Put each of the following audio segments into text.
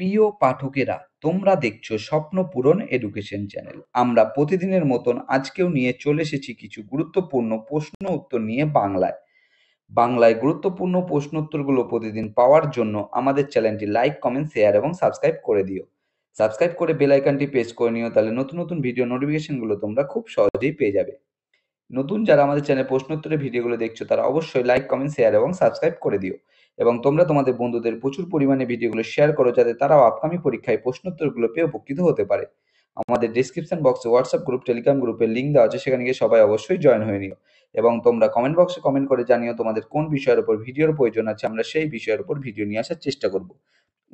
প্রিয় পাঠকেরা, তোমরা দেখছো স্বপ্ন পূরণ এডুকেশন চ্যানেল। আমরা প্রতিদিনের মতন আজকেও নিয়ে চলে এসেছি কিছু গুরুত্বপূর্ণ প্রশ্ন উত্তর নিয়ে বাংলায় গুরুত্বপূর্ণ প্রশ্ন উত্তরগুলো প্রতিদিন পাওয়ার জন্য আমাদের চ্যানেলটি লাইক, কমেন্ট, শেয়ার এবং সাবস্ক্রাইব করে দিও। সাবস্ক্রাইব করে বেল আইকনটি প্রেস করে নিও, তাহলে নতুন নতুন ভিডিও নোটিফিকেশনগুলো তোমরা খুব সহজেই পেয়ে যাবে। নতুন যারা আমাদের চ্যানেল প্রশ্ন উত্তরের ভিডিওগুলো দেখছো তারা অবশ্যই লাইক, কমেন্ট, শেয়ার এবং সাবস্ক্রাইব করে দিও, এবং তোমরা তোমাদের বন্ধুদের প্রচুর পরিমাণে ভিডিওগুলো শেয়ার করো যাতে তারাও আপকামিং পরীক্ষায় প্রশ্ন উত্তরগুলো পেয়ে উপকৃত হতে পারে। আমাদের ডিসক্রিপশন বক্সে হোয়াটসঅ্যাপ গ্রুপ, টেলিগ্রাম গ্রুপের লিঙ্ক দেওয়া আছে, সেখানে গিয়ে সবাই অবশ্যই জয়েন হয়ে নিও, এবং তোমরা কমেন্ট বক্সে কমেন্ট করে জানিও তোমাদের কোন বিষয়ের উপর ভিডিওর প্রয়োজন আছে। আমরা সেই বিষয়ের উপর ভিডিও নিয়ে আসার চেষ্টা করব,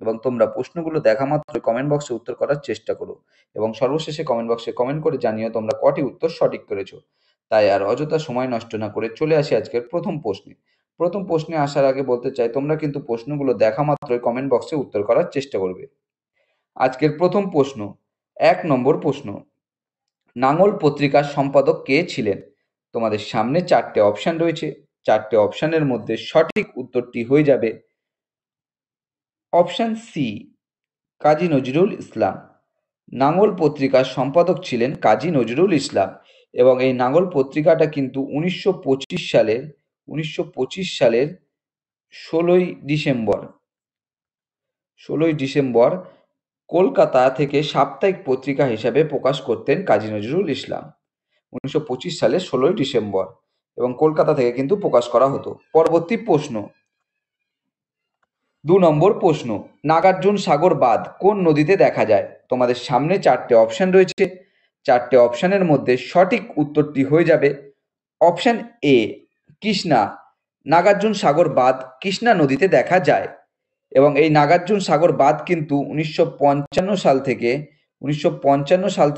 এবং তোমরা প্রশ্নগুলো দেখা মাত্রই কমেন্ট বক্সে উত্তর করার চেষ্টা করো, এবং সর্বশেষে কমেন্ট বক্সে কমেন্ট করে জানিও তোমরা কটি উত্তর সঠিক করেছো। তাই আর অযথা সময় নষ্ট না করে চলে আসি আজকের প্রথম প্রশ্নে। প্রথম প্রশ্নে আসার আগে বলতে চাই, তোমরা কিন্তু প্রশ্নগুলো দেখা মাত্রই কমেন্ট বক্সে উত্তর করার চেষ্টা করবে। আজকের প্রথম প্রশ্ন, 1 নম্বর প্রশ্ন, নাঙল পত্রিকার সম্পাদক কে ছিলেন? তোমাদের সামনে 4টে অপশন রয়েছে। 4টে অপশনের মধ্যে সঠিক উত্তরটি হয়ে যাবে অপশন সি, কাজী নজরুল ইসলাম। নাঙল পত্রিকার সম্পাদক ছিলেন কাজী নজরুল ইসলাম, এবং এই নাঙল পত্রিকাটা কিন্তু 1925 সালের 16ই ডিসেম্বর কলকাতা থেকে সাপ্তাহিক পত্রিকা হিসাবে প্রকাশ করতেন কাজী নজরুল ইসলাম। 1925 সালের 16ই ডিসেম্বর, এবং কলকাতা থেকে কিন্তু প্রকাশ করা হতো। পরবর্তী প্রশ্ন, 2 নম্বর প্রশ্ন, নাগার্জুন সাগর বাঁধ কোন নদীতে দেখা যায়? তোমাদের সামনে 4টে অপশন রয়েছে। 4টে অপশনের মধ্যে সঠিক উত্তরটি হয়ে যাবে অপশন এ, কৃষ্ণা। নাগার্জুন সাগর বাঁধ কৃষ্ণা নদীতে দেখা যায়, এবং এই নাগার্জুন সাগর বাঁধ কিন্তু 1955 সাল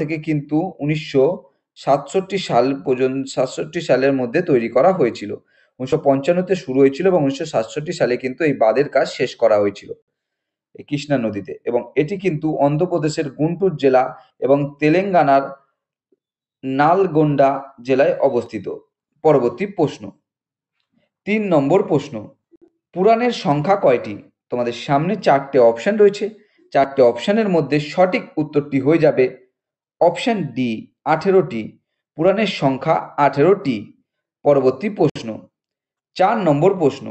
থেকে কিন্তু 1967 সালের মধ্যে তৈরি করা হয়েছিল। 1955-তে শুরু হয়েছিল এবং 1967 সালে কিন্তু এই বাঁধের কাজ শেষ করা হয়েছিল এই কৃষ্ণা নদীতে, এবং এটি কিন্তু অন্ধ্রপ্রদেশের গুন্টুর জেলা এবং তেলেঙ্গানার নালগোন্ডা জেলায় অবস্থিত। পরবর্তী প্রশ্ন, 3 নম্বর প্রশ্ন, পুরাণের সংখ্যা কয়টি? তোমাদের সামনে 4টে অপশন রয়েছে। 4টে অপশনের মধ্যে সঠিক উত্তরটি হয়ে যাবে অপশন ডি, 18টি। পুরাণের সংখ্যা 18টি। পরবর্তী প্রশ্ন, 4 নম্বর প্রশ্ন,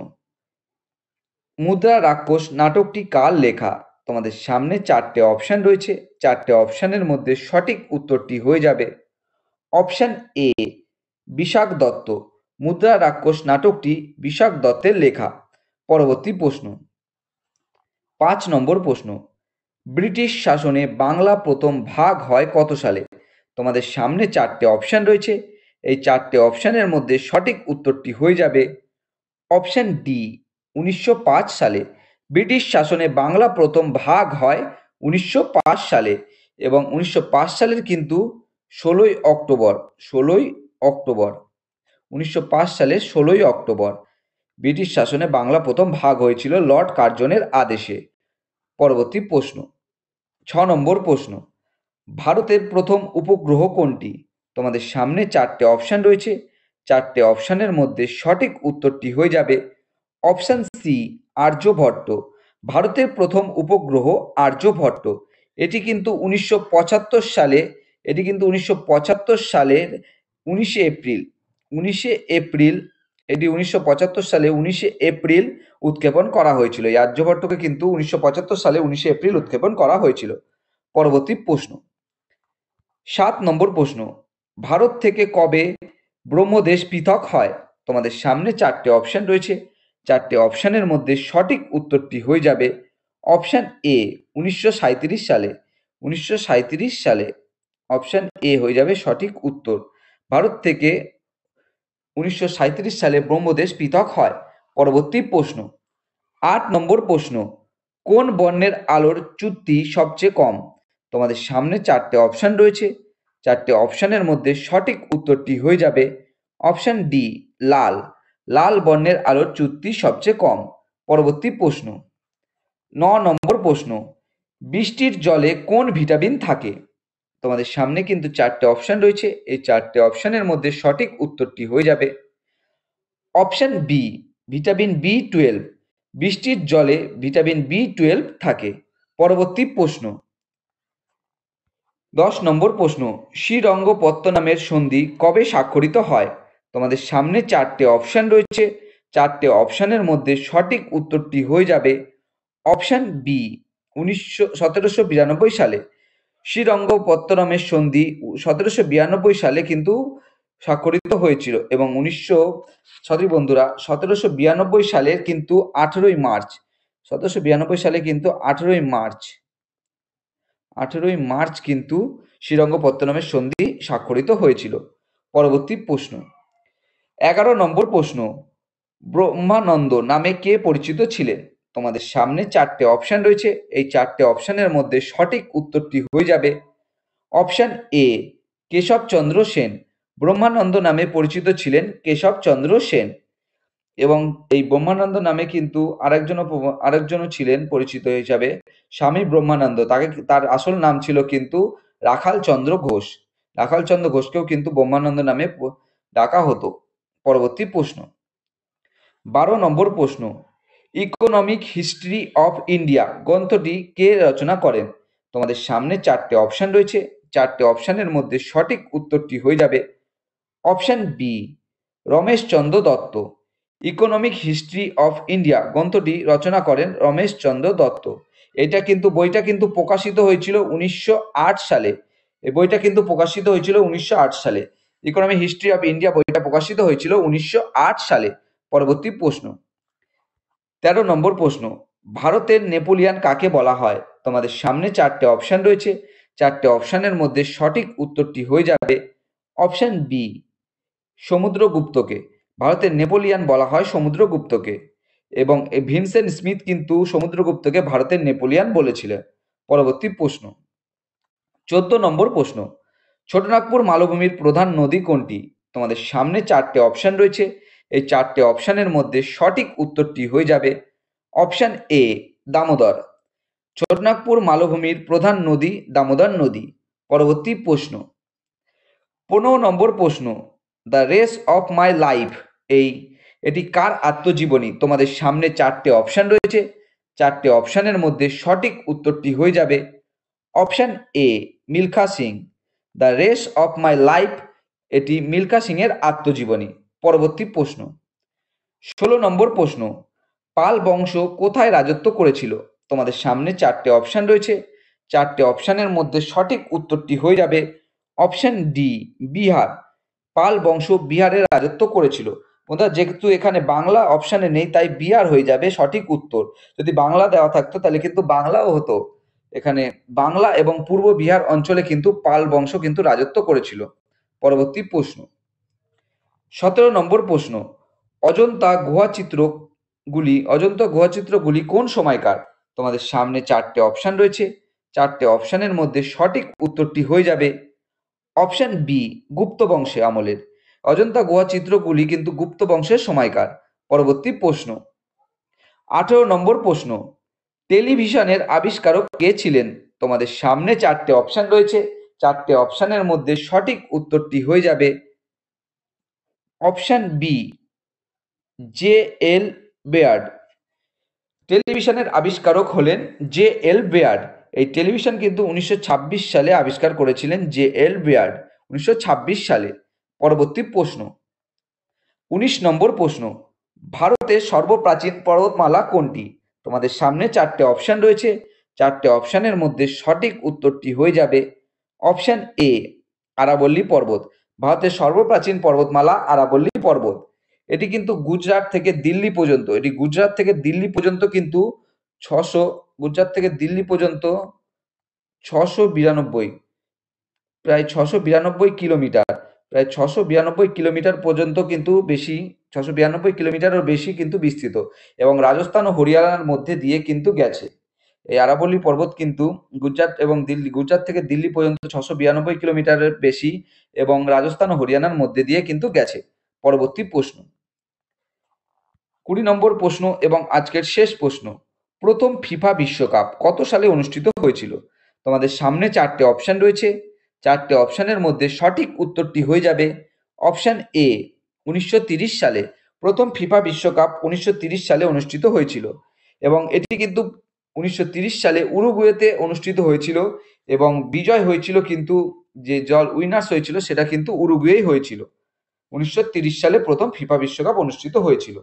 মুদ্রা রাক্ষস নাটকটি কার লেখা? তোমাদের সামনে 4টে অপশন রয়েছে। 4টে অপশনের মধ্যে সঠিক উত্তরটি হয়ে যাবে অপশন এ, বিশাখ দত্ত। মুদ্রা রাক্ষস নাটকটি বিশাখ দত্তের লেখা। পরবর্তী প্রশ্ন, 5 নম্বর প্রশ্ন, ব্রিটিশ শাসনে বাংলা প্রথম ভাগ হয় কত সালে? তোমাদের সামনে 4টে অপশন রয়েছে। এই 4টে অপশনের মধ্যে সঠিক উত্তরটি হয়ে যাবে অপশন ডি, 1905 সালে। ব্রিটিশ শাসনে বাংলা প্রথম ভাগ হয় 1905 সালে, এবং 1905 সালের কিন্তু 16ই অক্টোবর ব্রিটিশ শাসনে বাংলা প্রথম ভাগ হয়েছিল লর্ড কার্জনের আদেশে। পরবর্তী প্রশ্ন, 6 নম্বর প্রশ্ন, ভারতের প্রথম উপগ্রহ কোনটি? তোমাদের সামনে 4টে অপশন রয়েছে। 4টে অপশনের মধ্যে সঠিক উত্তরটি হয়ে যাবে অপশন সি, আর্যভট্ট। ভারতের প্রথম উপগ্রহ আর্যভট্ট। এটি কিন্তু 1975 সালে, এটি কিন্তু 1975 সালের 19শে এপ্রিল উৎক্ষেপণ করা হয়েছিল। এই আর্যভট্টকে কিন্তু 1975 সালে 19শে এপ্রিল উৎক্ষেপণ করা হয়েছিল। পরবর্তী প্রশ্ন, 7 নম্বর প্রশ্ন, ভারত থেকে কবে ব্রহ্মদেশ পৃথক হয়? তোমাদের সামনে 4টে অপশন রয়েছে। 4টে অপশনের মধ্যে সঠিক উত্তরটি হয়ে যাবে অপশন এ, 1937 সালে। 1937 সালে অপশন এ হয়ে যাবে সঠিক উত্তর। ভারত থেকে 1937 সালে ব্রহ্মদেশ পৃথক হয়। পরবর্তী প্রশ্ন, 8 নম্বর প্রশ্ন, কোন বর্ণের আলোর চ্যুতি সবচেয়ে কম? তোমাদের সামনে 4টে অপশন রয়েছে। 4টে অপশনের মধ্যে সঠিক উত্তরটি হয়ে যাবে অপশন ডি, লাল। লাল বর্ণের আলোর চ্যুতি সবচেয়ে কম। পরবর্তী প্রশ্ন, 9 নম্বর প্রশ্ন, বৃষ্টির জলে কোন ভিটামিন থাকে? তোমাদের সামনে কিন্তু 4টে অপশন রয়েছে। এই 4টে অপশনের মধ্যে সঠিক উত্তরটি হয়ে যাবে অপশন বি, ভিটামিন বি 12। বৃষ্টির জলে ভিটামিন বি 12 থাকে। পরবর্তী প্রশ্ন 10 নম্বর প্রশ্ন, শ্রীরঙ্গপত্তনমের সন্ধি কবে স্বাক্ষরিত হয়? তোমাদের সামনে 4টে অপশন রয়েছে। 4টে অপশনের মধ্যে সঠিক উত্তরটি হয়ে যাবে অপশন বি 1792 সালে। শ্রীরঙ্গপত্তনমের সন্ধি 1792 সালে কিন্তু স্বাক্ষরিত হয়েছিল এবং বন্ধুরা 1792 সালের কিন্তু 18ই মার্চ 1792 সালে কিন্তু 18ই মার্চ কিন্তু শ্রীরঙ্গপত্তনমের সন্ধি স্বাক্ষরিত হয়েছিল। পরবর্তী প্রশ্ন 11 নম্বর প্রশ্ন, ব্রহ্মানন্দ নামে কে পরিচিত ছিলেন? তোমাদের সামনে 4টে অপশন রয়েছে। এই 4টে অপশনের মধ্যে সঠিক উত্তরটি হয়ে যাবে অপশন এ কেশবচন্দ্র সেন। ব্রহ্মানন্দ নামে পরিচিত ছিলেন কেশবচন্দ্র সেন। এবং এই ব্রহ্মানন্দ নামে কিন্তু আরেকজনও ছিলেন পরিচিত হিসাবে স্বামী ব্রহ্মানন্দ। তার আসল নাম ছিল কিন্তু রাখাল চন্দ্র ঘোষ। রাখাল চন্দ্র ঘোষকেও কিন্তু ব্রহ্মানন্দ নামে ডাকা হতো। পরবর্তী প্রশ্ন 12 নম্বর প্রশ্ন, ইকোনমিক হিস্ট্রি অফ ইন্ডিয়া গ্রন্থটি কে রচনা করেন? তোমাদের সামনে 4টে অপশন রয়েছে। 4টে অপশনের মধ্যে সঠিক উত্তরটি হয়ে যাবে option B Rameshchandra Dutt. Economic history of India গ্রন্থটি রচনা করেন রমেশচন্দ্র দত্ত। বইটা কিন্তু প্রকাশিত হয়েছিল 1908 সালে। এই বইটা কিন্তু প্রকাশিত হয়েছিল 1908 সালে। ইকোনমিক হিস্ট্রি অফ ইন্ডিয়া বইটা প্রকাশিত হয়েছিল 1908 সালে। পরবর্তী প্রশ্ন 13 নম্বর প্রশ্ন, ভারতের নেপোলিয়ান কাকে বলা হয়? তোমাদের সামনে 4টে অপশন রয়েছে। 4টে অপশনের মধ্যে সঠিক উত্তরটি হয়ে যাবে অপশন বি সমুদ্রগুপ্তকে। ভারতের নেপোলিয়ান বলা হয় সমুদ্রগুপ্তকে এবং ভিনসেন্ট স্মিথ কিন্তু সমুদ্রগুপ্তকে ভারতের নেপোলিয়ান বলেছিলেন। পরবর্তী প্রশ্ন 14 নম্বর প্রশ্ন, ছোটনাগপুর মালভূমির প্রধান নদী কোনটি? তোমাদের সামনে 4টে অপশন রয়েছে। এই 4টে অপশনের মধ্যে সঠিক উত্তরটি হয়ে যাবে অপশন এ দামোদর। ছোটনাগপুর মালভূমির প্রধান নদী দামোদর নদী। পরবর্তী প্রশ্ন 15 নম্বর প্রশ্ন, the race of my life এটি কার আত্মজীবনী? তোমাদের সামনে 4টে অপশন রয়েছে। 4টে অপশনের মধ্যে সঠিক উত্তরটি হয়ে যাবে option A Milkha Singh. The race of my life এটি মিলখা সিং এর আত্মজীবনী। পরবর্তী প্রশ্ন 16 নম্বর প্রশ্ন, পাল বংশ কোথায় রাজত্ব করেছিল? তোমাদের সামনে 4টে অপশন রয়েছে। 4টে অপশনের মধ্যে সঠিক উত্তরটি হয়ে যাবে অপশন ডি বিহার। পাল বংশ বিহারে রাজত্ব করেছিল। বন্ধুরা যেহেতু এখানে বাংলা অপশনে নেই তাই বিহার হয়ে যাবে সঠিক উত্তর। যদি বাংলা দেওয়া থাকতো তাহলে কিন্তু বাংলাও হতো। এখানে বাংলা এবং পূর্ব বিহার অঞ্চলে কিন্তু পাল বংশ কিন্তু রাজত্ব করেছিল। পরবর্তী প্রশ্ন 17 নম্বর প্রশ্ন, অজন্তা গুহাচিত্রগুলি কোন সময়কার? তোমাদের সামনে 4টে অপশন রয়েছে। 4টে অপশনের মধ্যে সঠিক উত্তরটি হয়ে যাবে অপশন বি গুপ্ত বংশে আমলের। অজন্তা গুহাচিত্রগুলি কিন্তু গুপ্ত বংশের সময়কার। পরবর্তী প্রশ্ন 18 নম্বর প্রশ্ন, টেলিভিশনের আবিষ্কারক কে ছিলেন? তোমাদের সামনে 4টে অপশন রয়েছে। 4টে অপশনের মধ্যে সঠিক উত্তরটি হয়ে যাবে option B J L Baird. টেলিভিশনের আবিষ্কারক হলেন জে এল বেয়ার্ড। এই টেলিভিশন কিন্তু 1926 সালে আবিষ্কার করেছিলেন জে এল বেয়ার্ড, 1926 সালে। পরবর্তী প্রশ্ন 19 নম্বর প্রশ্ন, ভারতের সর্বপ্রাচীন পর্বতমালা কোনটি? তোমাদের সামনে 4টে অপশন রয়েছে। 4টে অপশনের মধ্যে সঠিক উত্তরটি হয়ে যাবে অপশন এ আরাবল্লী পর্বত। ভারতের সর্বপ্রাচীন পর্বতমালা আরাবল্লী পর্বত। এটি কিন্তু গুজরাট থেকে দিল্লি পর্যন্ত কিন্তু 692 প্রায় 692 কিলোমিটার, প্রায় 692 কিলোমিটার পর্যন্ত কিন্তু বেশি, 692 কিলোমিটারের বেশি কিন্তু বিস্তৃত এবং রাজস্থান ও হরিয়ানার মধ্যে দিয়ে কিন্তু গেছে। এই আরাবল্লী পর্বত কিন্তু গুজরাট থেকে দিল্লি পর্যন্ত 692 কিলোমিটারের বেশি এবং রাজস্থান ও হরিয়ানার মধ্যে দিয়ে কিন্তু গেছে। পরবর্তী প্রশ্ন 20 নম্বর প্রশ্ন এবং আজকের শেষ প্রশ্ন, প্রথম ফিফা বিশ্বকাপ কত সালে অনুষ্ঠিত হয়েছিল? তোমাদের সামনে 4টে অপশন রয়েছে। 4টে অপশনের মধ্যে সঠিক উত্তরটি হয়ে যাবে অপশন এ 1930 সালে। প্রথম ফিফা বিশ্বকাপ 1930 সালে অনুষ্ঠিত হয়েছিল এবং এটি কিন্তু 1930 সালে উরুগুয়েতে অনুষ্ঠিত হয়েছিল এবং বিজয় হয়েছিল কিন্তু যে উইনার্স হয়েছিল সেটা কিন্তু উরুগুয়েই হয়েছিল। 1930 সালে প্রথম ফিফা বিশ্বকাপ অনুষ্ঠিত হয়েছিল।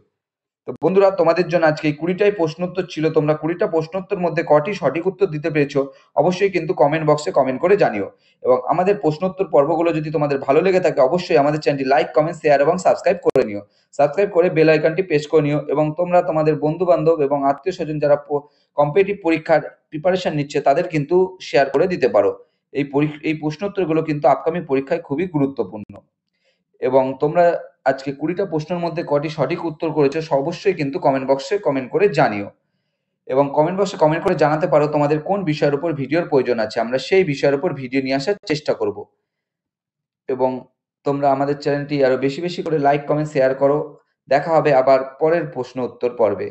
তো বন্ধুরা, তোমাদের জন্য আজকে এই 20টাই প্রশ্নোত্তর ছিল। তোমরা 20টা প্রশ্নোত্তর মধ্যে কটি সঠিক উত্তর দিতে পেরেছো অবশ্যই কিন্তু কমেন্ট বক্সে কমেন্ট করে জানিও। এবং আমাদের প্রশ্নোত্তর পর্বগুলো যদি তোমাদের ভালো লেগে থাকে অবশ্যই আমাদের চ্যানেলটি লাইক, কমেন্ট, শেয়ার এবং সাবস্ক্রাইব করে নিও। সাবস্ক্রাইব করে বেল আইকনটি প্রেস করে নিও এবং তোমরা তোমাদের বন্ধু-বান্ধব এবং আত্মীয়-স্বজন যারা কম্পিটিটিভ পরীক্ষার প্রিপারেশন নিচ্ছে তাদের কিন্তু শেয়ার করে দিতে পারো। এই প্রশ্নোত্তরগুলো কিন্তু আপকামিং পরীক্ষায় খুবই গুরুত্বপূর্ণ। এবং তোমরা আজকে 20টা প্রশ্নের মধ্যে কটি সঠিক উত্তর করেছো অবশ্যই কিন্তু কমেন্ট বক্সে কমেন্ট করে জানিও। এবং কমেন্ট বক্সে কমেন্ট করে জানাতে পারো তোমাদের কোন বিষয়ের উপর ভিডিওর প্রয়োজন আছে। আমরা সেই বিষয়ের উপর ভিডিও নিয়ে আসার চেষ্টা করব। এবং তোমরা আমাদের চ্যানেলটি আরো বেশি বেশি করে লাইক, কমেন্ট, শেয়ার করো। দেখা হবে আবার পরের প্রশ্ন উত্তর পর্বে।